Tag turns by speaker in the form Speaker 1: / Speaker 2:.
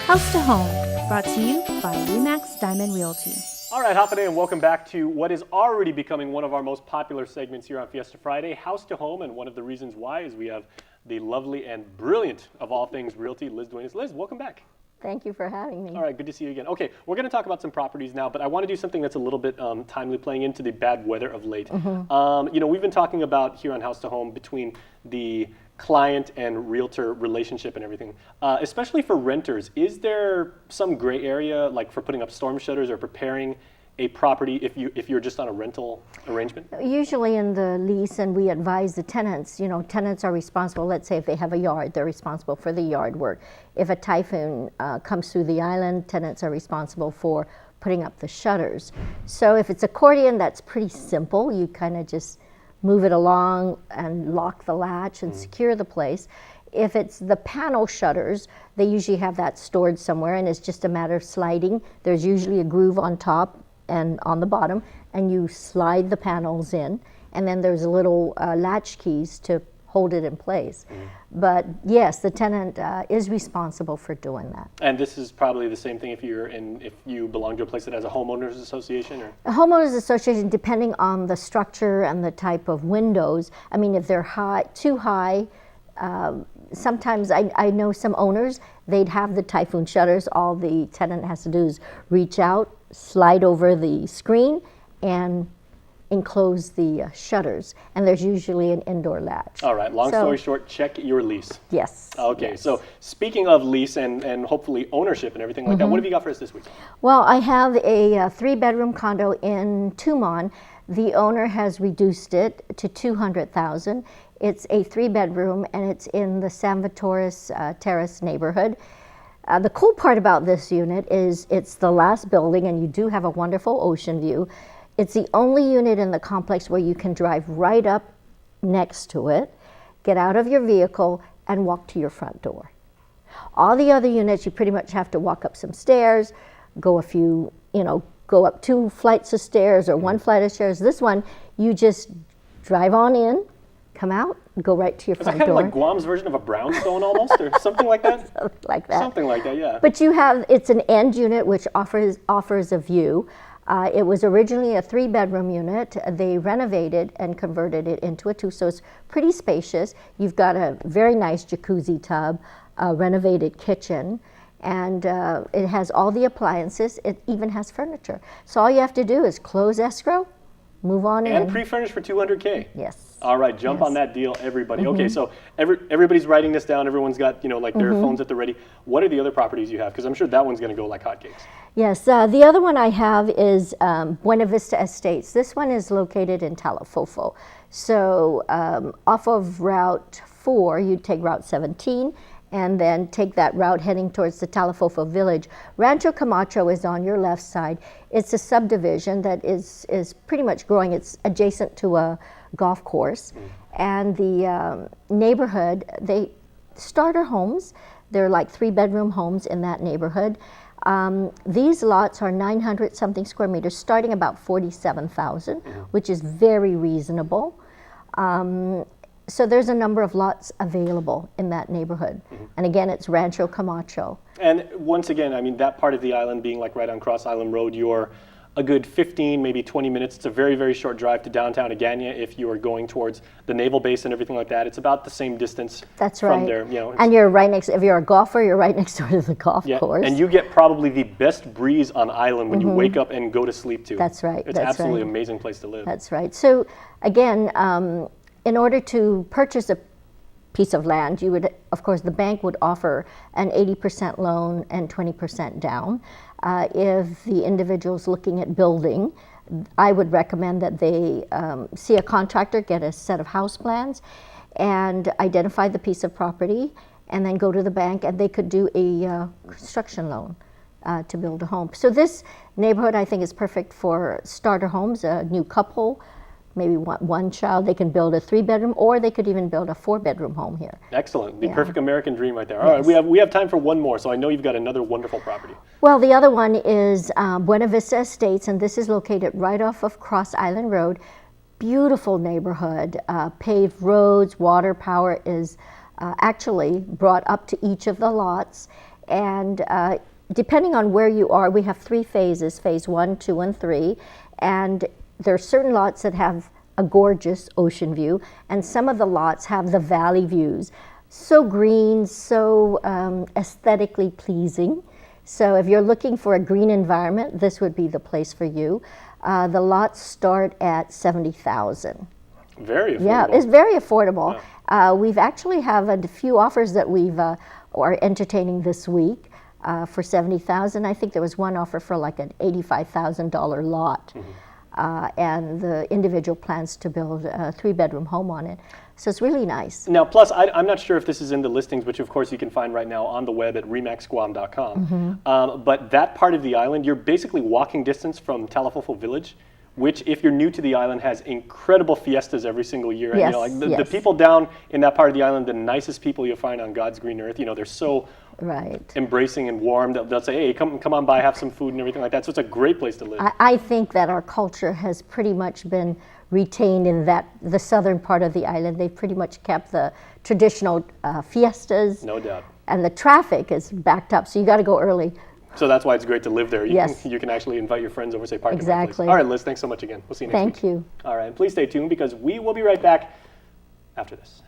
Speaker 1: House to Home, brought to you by Remax Diamond Realty.
Speaker 2: All right, hop in and welcome back to what is already becoming one of our most popular segments here on Fiesta Friday, House to Home. And one of the reasons why is we have the lovely and brilliant of all things realty, Liz Duenas. Liz, welcome back.
Speaker 3: Thank you for having me.
Speaker 2: All right, good to see you again. Okay, we're going to talk about some properties now, but I want to do something that's a little bit timely, playing into the bad weather of late. You know, we've been talking about here on House to Home between the client and realtor relationship and everything, especially for renters. Is there some gray area, like for putting up storm shutters or preparing a property if you're just on a rental arrangement?
Speaker 3: Usually in the lease, and we advise the tenants, you know, tenants are responsible. Let's say if they have a yard, they're responsible for the yard work. If a typhoon comes through the island, tenants are responsible for putting up the shutters. So if it's accordion, that's pretty simple. You kind of just move it along and lock the latch and secure the place. If it's the panel shutters, they usually have that stored somewhere, and it's just a matter of sliding. There's usually a groove on top and on the bottom, and you slide the panels in, and then there's little latch keys to hold it in place. But yes, the tenant is responsible for doing that.
Speaker 2: And this is probably the same thing if you belong to a place that has a homeowners association, or
Speaker 3: A homeowners association, depending on the structure and the type of windows. I mean, if they're too high, sometimes I know some owners, they'd have the typhoon shutters. All the tenant has to do is reach out, slide over the screen, and enclose the shutters. And there's usually an indoor latch.
Speaker 2: All right, long story short, check your lease.
Speaker 3: Yes.
Speaker 2: Okay,
Speaker 3: yes.
Speaker 2: So speaking of lease and hopefully ownership and everything like that, what have you got for us this week?
Speaker 3: Well, I have a 3-bedroom condo in Tumon. The owner has reduced it to $200,000. It's a 3-bedroom, and it's in the San Vitoris Terrace neighborhood. The cool part about this unit is it's the last building, and you do have a wonderful ocean view. It's the only unit in the complex where you can drive right up next to it, get out of your vehicle, and walk to your front door. All the other units, you pretty much have to walk up some stairs, go up 2 flights of stairs or 1 flight of stairs. This one, you just drive on in, come out, go right to your front door.
Speaker 2: Is that kind of like Guam's version of a brownstone almost, or something like that?
Speaker 3: Something like that.
Speaker 2: Something like that, yeah.
Speaker 3: But it's an end unit which offers a view. It was originally a 3-bedroom unit. They renovated and converted it into a 2, so it's pretty spacious. You've got a very nice jacuzzi tub, a renovated kitchen, and it has all the appliances. It even has furniture. So all you have to do is close escrow, move on in.
Speaker 2: And pre-furnished for $200K.
Speaker 3: Yes.
Speaker 2: All right, jump on that deal, everybody. Okay, so everybody's writing this down. Everyone's got, like their phones at the ready. What are the other properties you have? Because I'm sure that one's going to go like hotcakes.
Speaker 3: Yes, the other one I have is Buena Vista Estates. This one is located in Talafofo. So off of Route 4, you'd take Route 17, and then take that route heading towards the Talafofo village. Rancho Camacho is on your left side. It's a subdivision that is pretty much growing. It's adjacent to a golf course. And the neighborhood, they starter homes. They're like 3-bedroom homes in that neighborhood. These lots are 900 something square meters, starting about 47,000, which is very reasonable. So there's a number of lots available in that neighborhood. And again, it's Rancho Camacho.
Speaker 2: And once again, I mean, that part of the island being like right on Cross Island Road, you're a good 15, maybe 20 minutes. It's a very, very short drive to downtown Agana if you are going towards the naval base and everything like that. It's about the same distance from there.
Speaker 3: And you're right next, if you're a golfer, you're right next door to the golf course.
Speaker 2: And you get probably the best breeze on island when you wake up and go to sleep too.
Speaker 3: That's right.
Speaker 2: It's absolutely an amazing place to live.
Speaker 3: That's right. So again, in order to purchase a piece of land, you would, of course, the bank would offer an 80% loan and 20% down. If the individual's looking at building, I would recommend that they see a contractor, get a set of house plans, and identify the piece of property, and then go to the bank, and they could do a construction loan to build a home. So this neighborhood, I think, is perfect for starter homes, a new couple, maybe one child. They can build a 3-bedroom, or they could even build a 4-bedroom home here.
Speaker 2: Excellent. The perfect American dream right there. All right, we have time for one more, so I know you've got another wonderful property.
Speaker 3: Well, the other one is Buena Vista Estates, and this is located right off of Cross Island Road. Beautiful neighborhood, paved roads, water, power is actually brought up to each of the lots. And depending on where you are, we have 3 phases, phase 1, 2, and 3. And there are certain lots that have a gorgeous ocean view, and some of the lots have the valley views. So green, so aesthetically pleasing. So if you're looking for a green environment, this would be the place for you. The lots start at $70,000.
Speaker 2: Very affordable.
Speaker 3: Yeah, it's very affordable. We've actually have a few offers that we've are entertaining this week for $70,000. I think there was one offer for like an $85,000 lot. And the individual plans to build a 3-bedroom home on it. So it's really nice.
Speaker 2: Now, plus, I'm not sure if this is in the listings, which of course you can find right now on the web at remaxguam.com. But that part of the island, you're basically walking distance from Talafofo Village, which, if you're new to the island, has incredible fiestas every single year.
Speaker 3: Yes,
Speaker 2: And, the people down in that part of the island, the nicest people you'll find on God's green earth. They're so embracing and warm. They'll say, hey, come on by, have some food and everything like that. So it's a great place to live.
Speaker 3: I think that our culture has pretty much been retained in the southern part of the island. They've pretty much kept the traditional fiestas.
Speaker 2: No doubt.
Speaker 3: And the traffic is backed up, so you got to go early.
Speaker 2: So that's why it's great to live there.
Speaker 3: Yes.
Speaker 2: You can actually invite your friends over, say, park
Speaker 3: Exactly.
Speaker 2: at my place. All right, Liz, thanks so much again. We'll see you next week.
Speaker 3: Thank you.
Speaker 2: All right, and please stay tuned because we will be right back after this.